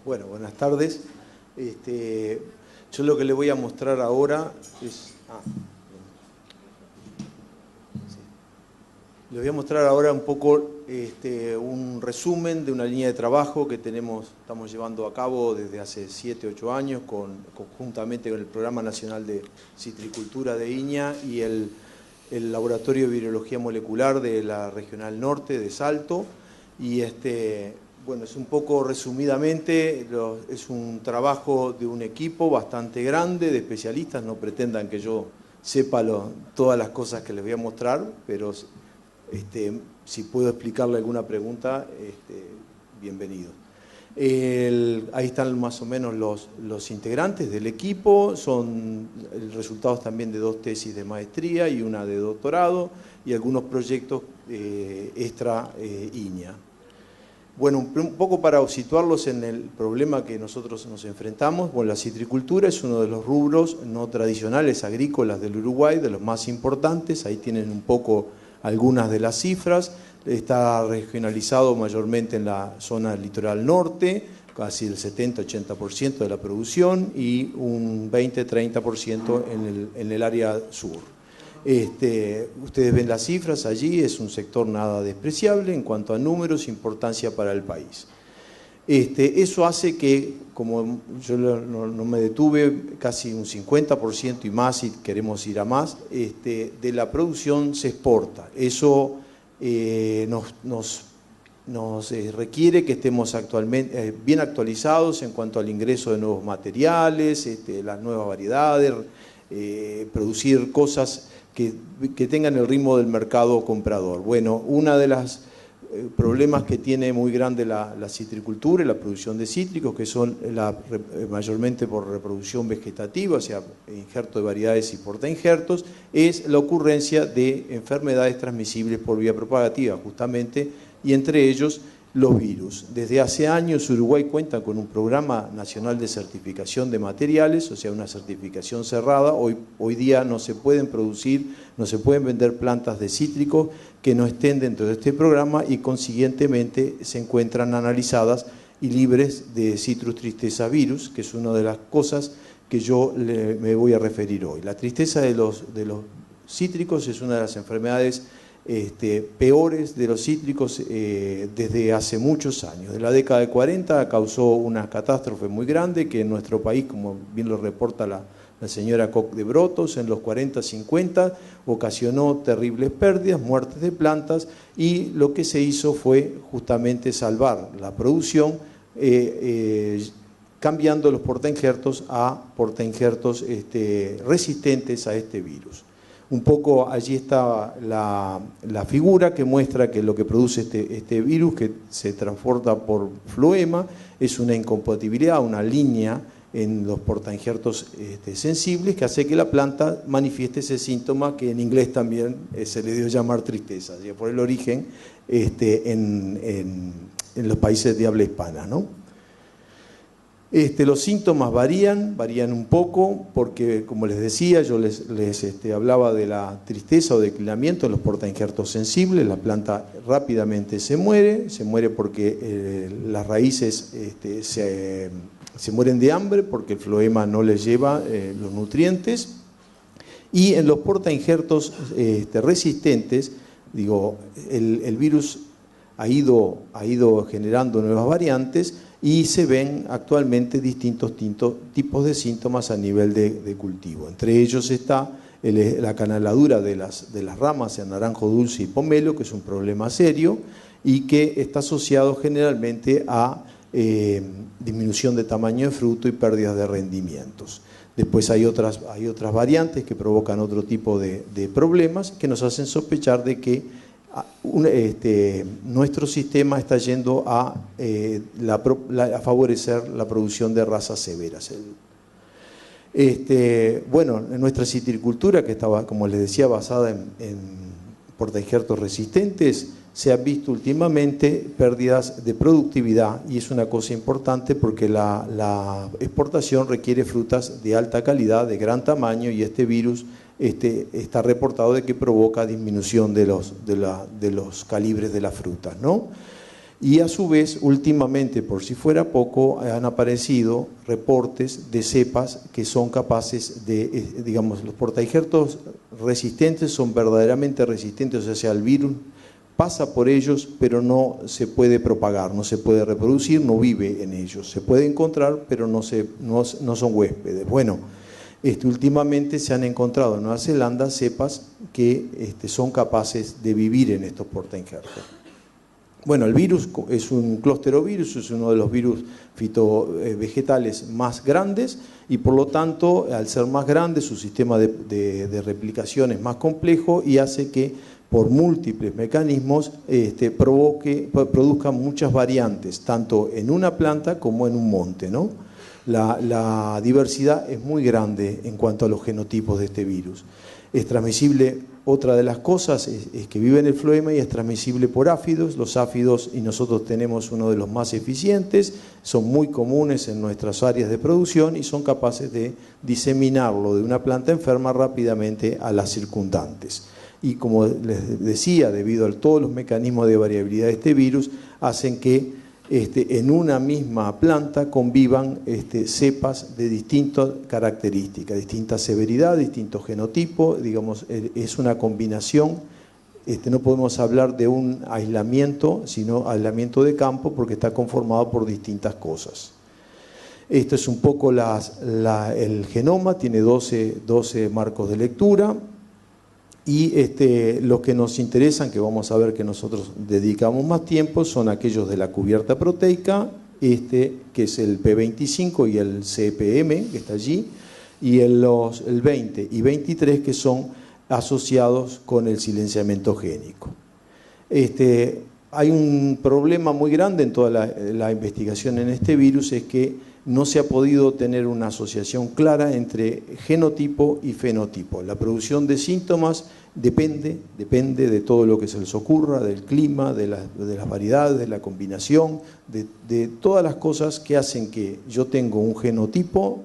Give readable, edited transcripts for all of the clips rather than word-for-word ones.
Bueno, buenas tardes. Yo lo que le voy a mostrar ahora es... Les voy a mostrar ahora un poco un resumen de una línea de trabajo que estamos llevando a cabo desde hace 7, 8 años conjuntamente con el Programa Nacional de Citricultura de INIA y el Laboratorio de Virología Molecular de la Regional Norte de Salto. Y bueno, es un poco resumidamente, es un trabajo de un equipo bastante grande de especialistas. No pretendan que yo sepa todas las cosas que les voy a mostrar, pero si puedo explicarle alguna pregunta, bienvenido. Ahí están más o menos los integrantes del equipo, son resultados también de 2 tesis de maestría y una de doctorado y algunos proyectos extra INIA. Bueno, un poco para situarlos en el problema que nosotros nos enfrentamos, bueno, la citricultura es uno de los rubros no tradicionales agrícolas del Uruguay, de los más importantes. Ahí tienen un poco algunas de las cifras. Está regionalizado mayormente en la zona litoral norte, casi el 70-80% de la producción, y un 20-30% en el área sur. Ustedes ven las cifras allí, es un sector nada despreciable en cuanto a números, importancia para el país. Eso hace que, como yo no me detuve, casi un 50% y más, y queremos ir a más, de la producción se exporta. Eso nos requiere que estemos actualmente bien actualizados en cuanto al ingreso de nuevos materiales, las nuevas variedades, producir cosas que tengan el ritmo del mercado comprador. Bueno, una de las problemas que tiene muy grande la citricultura y la producción de cítricos, que son mayormente por reproducción vegetativa, o sea, injerto de variedades y portainjertos, es la ocurrencia de enfermedades transmisibles por vía propagativa, justamente, y entre ellos los virus. Desde hace años Uruguay cuenta con un programa nacional de certificación de materiales, o sea, una certificación cerrada. Hoy día no se pueden producir, no se pueden vender plantas de cítricos que no estén dentro de este programa y consiguientemente se encuentran analizadas y libres de citrus tristeza virus, que es una de las cosas que yo me voy a referir hoy. La tristeza de los cítricos es una de las enfermedades peores de los cítricos desde hace muchos años. De la década de 40 causó una catástrofe muy grande que en nuestro país, como bien lo reporta la señora Koch de Brotos, en los 40-50 ocasionó terribles pérdidas, muertes de plantas, y lo que se hizo fue justamente salvar la producción cambiando los portainjertos a portainjertos resistentes a este virus. Un poco allí está la figura que muestra que lo que produce este virus, que se transporta por floema, es una incompatibilidad, una línea en los portainjertos sensibles que hace que la planta manifieste ese síntoma que en inglés también se le dio a llamar tristeza, por el origen en los países de habla hispana, ¿no? Los síntomas varían un poco porque, como les decía, yo les hablaba de la tristeza o declinamiento en los portainjertos sensibles. La planta rápidamente se muere porque las raíces se mueren de hambre porque el floema no les lleva los nutrientes. Y en los portainjertos resistentes, digo, el virus ha ido generando nuevas variantes y se ven actualmente distintos tipos de síntomas a nivel de cultivo. Entre ellos está la canaladura de las ramas en naranjo dulce y pomelo, que es un problema serio y que está asociado generalmente a disminución de tamaño de fruto y pérdidas de rendimientos. Después hay otras variantes que provocan otro tipo de problemas que nos hacen sospechar de que nuestro sistema está yendo a favorecer la producción de razas severas. Bueno, en nuestra citricultura, que estaba, como les decía, basada en portainjertos resistentes, se han visto últimamente pérdidas de productividad, y es una cosa importante porque la exportación requiere frutas de alta calidad, de gran tamaño, y este virus está reportado de que provoca disminución de los calibres de las frutas, ¿no? Y a su vez, últimamente, por si fuera poco, han aparecido reportes de cepas que son capaces de, digamos, los portainjertos resistentes son verdaderamente resistentes, o sea, el virus pasa por ellos, pero no se puede propagar, no se puede reproducir, no vive en ellos. Se puede encontrar, pero no son huéspedes. Bueno, últimamente se han encontrado en Nueva Zelanda cepas que son capaces de vivir en estos portainjertos. Bueno, el virus es un clústerovirus, es uno de los virus fitovegetales más grandes y por lo tanto, al ser más grande, su sistema de replicación es más complejo y hace que por múltiples mecanismos produzca muchas variantes, tanto en una planta como en un monte, ¿no? La diversidad es muy grande en cuanto a los genotipos de este virus. Es transmisible, otra de las cosas es que vive en el floema y es transmisible por áfidos. Los áfidos, y nosotros tenemos uno de los más eficientes, son muy comunes en nuestras áreas de producción y son capaces de diseminarlo de una planta enferma rápidamente a las circundantes. Y como les decía, debido a todos los mecanismos de variabilidad de este virus, hacen que en una misma planta convivan cepas de distintas características, distinta severidad, distinto genotipo, digamos, es una combinación. No podemos hablar de un aislamiento, sino aislamiento de campo, porque está conformado por distintas cosas. Esto es un poco el genoma, tiene 12 marcos de lectura. Y los que nos interesan, que vamos a ver que nosotros dedicamos más tiempo, son aquellos de la cubierta proteica, que es el P25 y el CPM, que está allí, y el 20 y 23, que son asociados con el silenciamiento génico. Hay un problema muy grande en toda la investigación en este virus, es que no se ha podido tener una asociación clara entre genotipo y fenotipo. La producción de síntomas depende de todo lo que se les ocurra, del clima, de las variedades, de la combinación, de todas las cosas que hacen que yo tengo un genotipo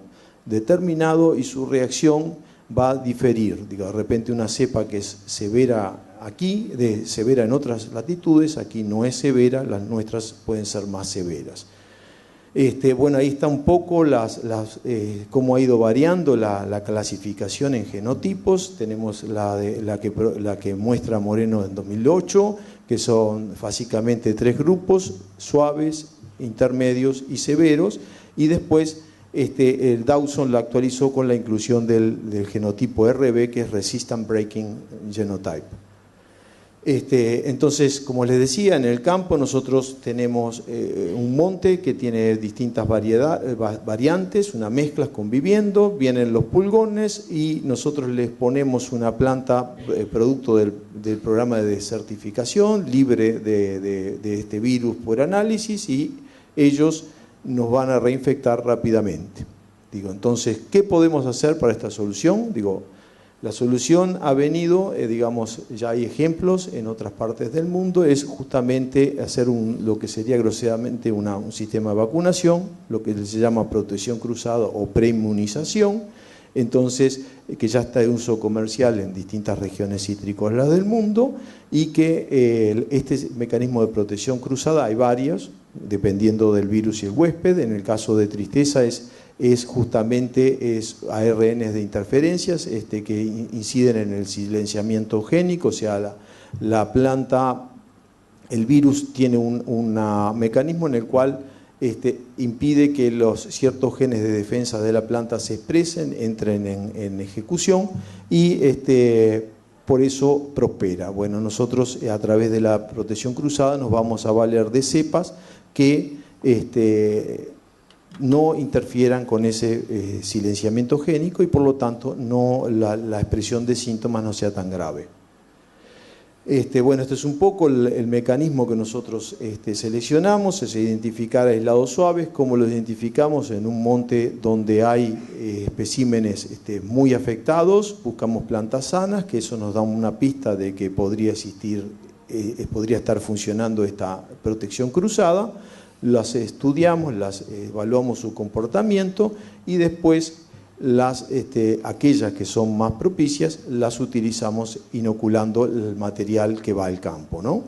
determinado y su reacción va a diferir. Digo, de repente una cepa que es severa aquí, severa en otras latitudes, aquí no es severa, las nuestras pueden ser más severas. Bueno, ahí está un poco cómo ha ido variando la clasificación en genotipos. Tenemos la que muestra Moreno en 2008, que son básicamente 3 grupos: suaves, intermedios y severos. Y después el Dawson la actualizó con la inclusión del genotipo RB, que es Resistant Breaking Genotype. Entonces, como les decía, en el campo nosotros tenemos un monte que tiene distintas variantes, unas mezclas conviviendo, vienen los pulgones y nosotros les ponemos una planta producto del programa de certificación, libre de este virus por análisis, y ellos nos van a reinfectar rápidamente. Entonces, ¿qué podemos hacer para esta solución? La solución ha venido, digamos, ya hay ejemplos en otras partes del mundo, es justamente hacer lo que sería groseramente un sistema de vacunación, lo que se llama protección cruzada o preinmunización, entonces, que ya está de uso comercial en distintas regiones citrícolas del mundo, y que este mecanismo de protección cruzada hay varios, dependiendo del virus y el huésped. En el caso de tristeza es justamente ARNs de interferencias que inciden en el silenciamiento génico, o sea, la planta, el virus tiene un mecanismo en el cual impide que ciertos genes de defensa de la planta se expresen, entren en ejecución, y por eso prospera. Bueno, nosotros a través de la protección cruzada nos vamos a valer de cepas que no interfieran con ese silenciamiento génico y por lo tanto la expresión de síntomas no sea tan grave. Bueno, este es un poco el mecanismo que nosotros seleccionamos, es identificar aislados suaves. ¿Cómo los identificamos? En un monte donde hay especímenes muy afectados, buscamos plantas sanas, que eso nos da una pista de que podría estar funcionando esta protección cruzada. Las estudiamos, evaluamos su comportamiento y después aquellas que son más propicias las utilizamos inoculando el material que va al campo, ¿no?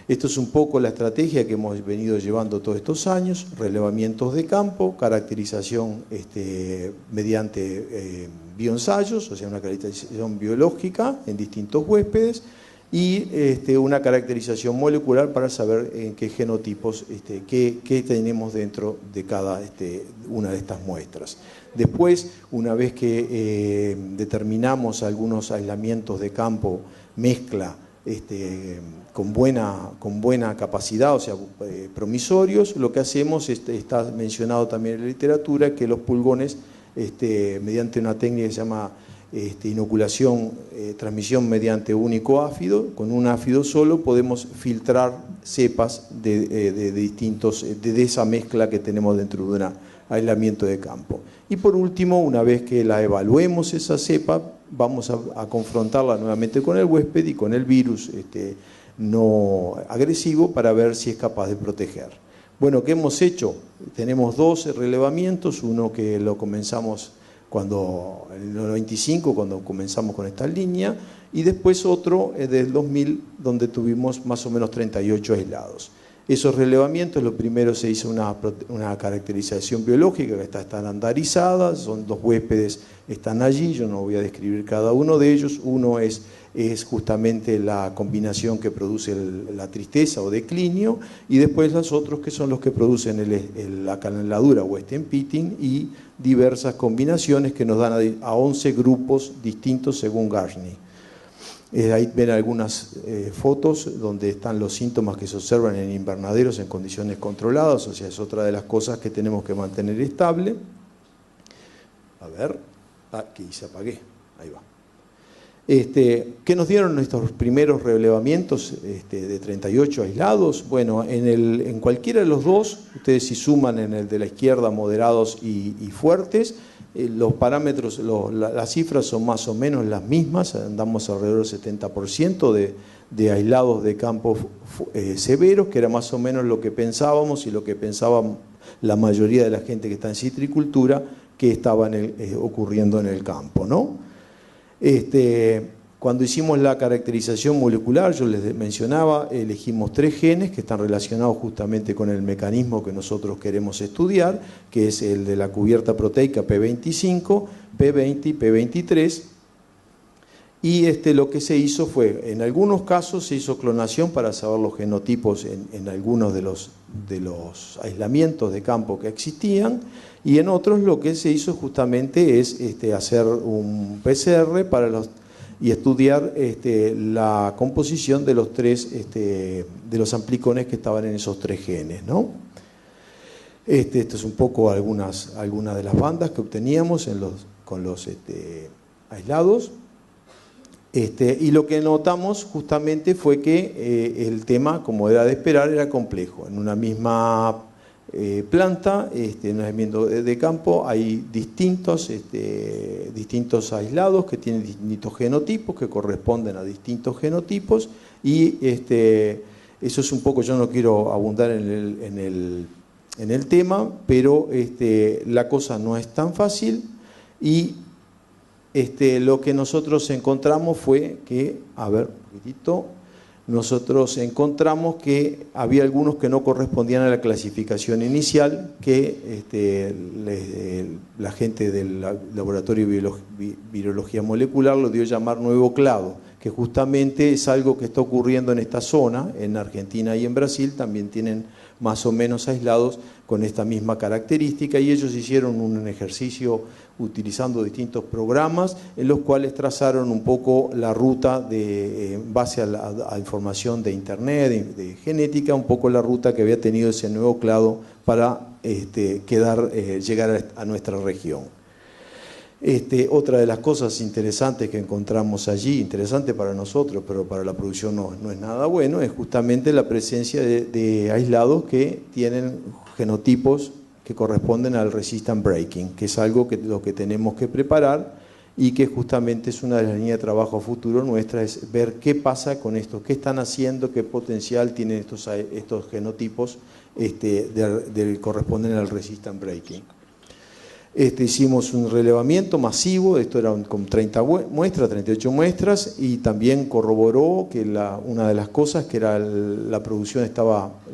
Esto es un poco la estrategia que hemos venido llevando todos estos años: relevamientos de campo, caracterización mediante bioensayos, o sea, una caracterización biológica en distintos huéspedes, y una caracterización molecular para saber en qué genotipos, qué tenemos dentro de cada una de estas muestras. Después, una vez que determinamos algunos aislamientos de campo, mezcla, con buena capacidad, o sea, promisorios, lo que hacemos, está mencionado también en la literatura, que los pulgones, mediante una técnica que se llama inoculación, transmisión mediante único áfido, con un áfido solo podemos filtrar cepas de esa mezcla que tenemos dentro de un aislamiento de campo. Y por último, una vez que la evaluemos esa cepa, vamos a confrontarla nuevamente con el huésped y con el virus no agresivo para ver si es capaz de proteger. Bueno, ¿qué hemos hecho? Tenemos 2 relevamientos, uno que lo comenzamos en el 95, cuando comenzamos con esta línea, y después otro del 2000, donde tuvimos más o menos 38 aislados. Esos relevamientos, lo primero se hizo una caracterización biológica que está estandarizada, son 2 huéspedes, están allí, yo no voy a describir cada uno de ellos. Uno es justamente la combinación que produce la tristeza o declinio, y después los otros que son los que producen la caneladura o pitting, y diversas combinaciones que nos dan a 11 grupos distintos según Garney. Ahí ven algunas fotos donde están los síntomas que se observan en invernaderos en condiciones controladas, o sea, es otra de las cosas que tenemos que mantener estable. A ver, aquí se apagué, ahí va. ¿Qué nos dieron estos primeros relevamientos de 38 aislados? Bueno, en cualquiera de los 2, ustedes si suman en el de la izquierda moderados y fuertes, los parámetros, las cifras son más o menos las mismas, andamos alrededor del 70% de aislados de campos severos, que era más o menos lo que pensábamos y lo que pensaba la mayoría de la gente que está en citricultura, que estaba ocurriendo en el campo, ¿no? Cuando hicimos la caracterización molecular, yo les mencionaba, elegimos 3 genes que están relacionados justamente con el mecanismo que nosotros queremos estudiar, que es el de la cubierta proteica P25, P20 y P23. Y lo que se hizo fue, en algunos casos se hizo clonación para saber los genotipos en algunos de los aislamientos de campo que existían, y en otros lo que se hizo justamente es hacer un PCR y estudiar la composición de los 3 de los amplicones que estaban en esos 3 genes, ¿no? Esto es un poco algunas de las bandas que obteníamos con los aislados. Y lo que notamos justamente fue que el tema, como era de esperar, era complejo. En una misma planta, en un aislamiento de campo, hay distintos aislados que tienen distintos genotipos, que corresponden a distintos genotipos, y eso es un poco, yo no quiero abundar en el tema, pero la cosa no es tan fácil, y lo que nosotros encontramos fue que, a ver, un poquitito, nosotros encontramos que había algunos que no correspondían a la clasificación inicial, que la gente del laboratorio de virología molecular lo dio a llamar nuevo clado, que justamente es algo que está ocurriendo en esta zona, en Argentina y en Brasil, también tienen más o menos aislados con esta misma característica, y ellos hicieron un ejercicio utilizando distintos programas en los cuales trazaron un poco la ruta en base a información de internet, de genética, un poco la ruta que había tenido ese nuevo clado para llegar a nuestra región. Otra de las cosas interesantes que encontramos allí, interesante para nosotros, pero para la producción no es nada bueno, es justamente la presencia de aislados que tienen genotipos que corresponden al resistant breaking, que es algo lo que tenemos que preparar, y que justamente es una de las líneas de trabajo a futuro nuestra, es ver qué pasa con esto, qué están haciendo, qué potencial tienen estos genotipos corresponden al resistant breaking. Hicimos un relevamiento masivo, esto era con 30 muestras, 38 muestras, y también corroboró que una de las cosas que era la producción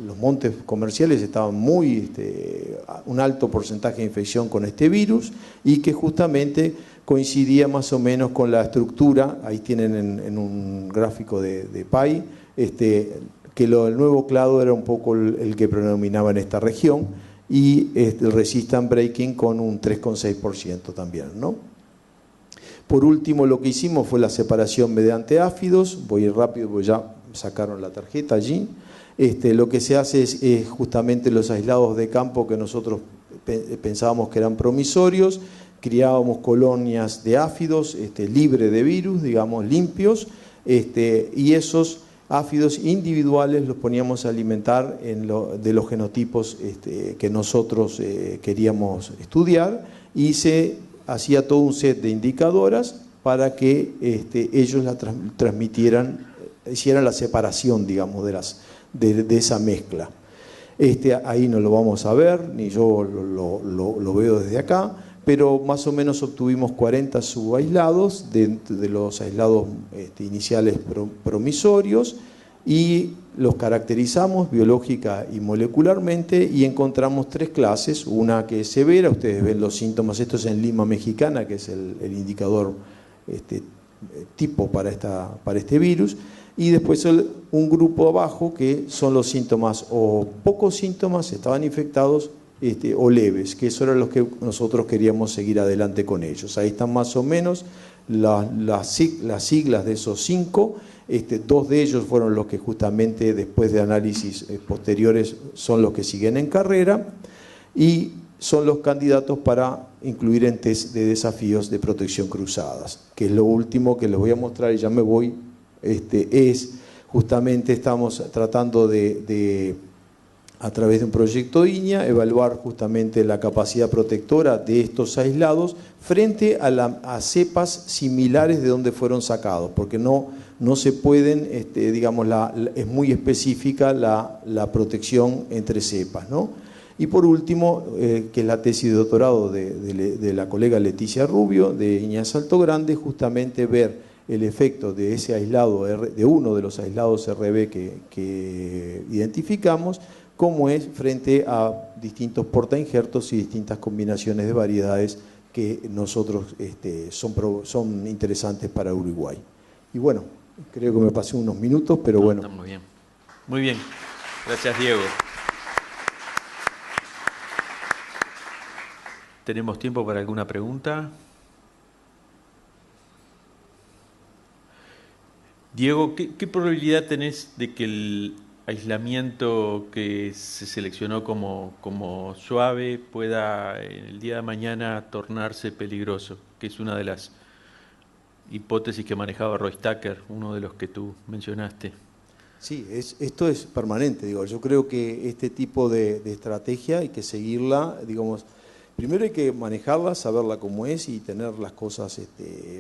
los montes comerciales estaban un alto porcentaje de infección con este virus, y que justamente coincidía más o menos con la estructura, ahí tienen en un gráfico de PAI, que el nuevo clado era un poco el que predominaba en esta región, y el resistant breaking con un 3,6% también, ¿no? Por último, lo que hicimos fue la separación mediante áfidos. Voy a ir rápido porque ya sacaron la tarjeta allí. Lo que se hace es justamente los aislados de campo que nosotros pensábamos que eran promisorios. Criábamos colonias de áfidos libre de virus, digamos, limpios, y esos áfidos individuales los poníamos a alimentar de los genotipos que nosotros queríamos estudiar, y se hacía todo un set de indicadoras para que ellos la transmitieran, hicieran la separación, digamos, de esa mezcla. Ahí no lo vamos a ver, ni yo lo veo desde acá, pero más o menos obtuvimos 40 subaislados de los aislados iniciales promisorios, y los caracterizamos biológica y molecularmente, y encontramos 3 clases, una que es severa, ustedes ven los síntomas, esto es en Lima mexicana, que es el indicador tipo para este virus, y después un grupo abajo que son los síntomas o pocos síntomas, estaban infectados, o leves, que eso eran los que nosotros queríamos seguir adelante con ellos. Ahí están más o menos las siglas de esos 5. 2 de ellos fueron los que justamente después de análisis posteriores son los que siguen en carrera, y son los candidatos para incluir en test de desafíos de protección cruzadas, que es lo último que les voy a mostrar y ya me voy. Es justamente, estamos tratando a través de un proyecto INIA, evaluar justamente la capacidad protectora de estos aislados frente a cepas similares de donde fueron sacados, porque no se pueden, digamos, es muy específica la protección entre cepas, ¿no? Y por último, que es la tesis de doctorado de la colega Leticia Rubio, de INIA Salto Grande, justamente ver el efecto de ese aislado, de uno de los aislados RB que identificamos, cómo es frente a distintos portainjertos y distintas combinaciones de variedades que nosotros son interesantes para Uruguay. Y bueno, creo que me pasé unos minutos, pero bueno. Está muy bien. Muy bien. Gracias, Diego. ¿Tenemos tiempo para alguna pregunta? Diego, ¿qué probabilidad tenés de que el aislamiento que se seleccionó como suave pueda el día de mañana tornarse peligroso? Que es una de las hipótesis que manejaba Roy Tucker, uno de los que tú mencionaste. Sí, esto es permanente, digo. Yo creo que este tipo de estrategia hay que seguirla, digamos. Primero hay que manejarla, saberla cómo es y tener las cosas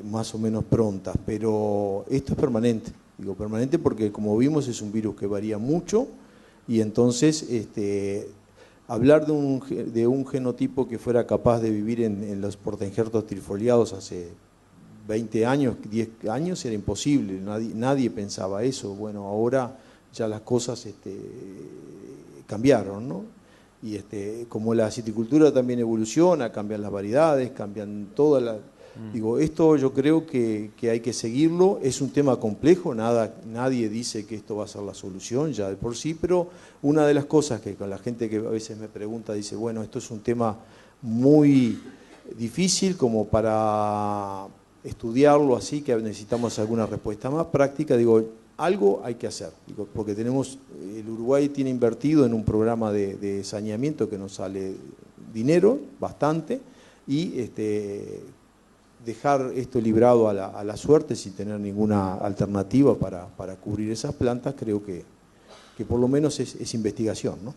más o menos prontas, pero esto es permanente. Digo permanente porque, como vimos, es un virus que varía mucho, y entonces hablar de un genotipo que fuera capaz de vivir en los portainjertos trifoliados hace 20 años, 10 años, era imposible, nadie pensaba eso. Bueno, ahora ya las cosas cambiaron, ¿no? Y como la citricultura también evoluciona, cambian las variedades, cambian todas las... Digo, esto yo creo que hay que seguirlo. Es un tema complejo, nadie dice que esto va a ser la solución ya de por sí, pero una de las cosas que con la gente que a veces me pregunta, dice, bueno, esto es un tema muy difícil como para estudiarlo así, que necesitamos alguna respuesta más práctica. Digo, algo hay que hacer, porque el Uruguay tiene invertido en un programa de saneamiento que nos sale dinero, bastante, y dejar esto librado a la suerte sin tener ninguna alternativa para cubrir esas plantas, creo que por lo menos es investigación, ¿no?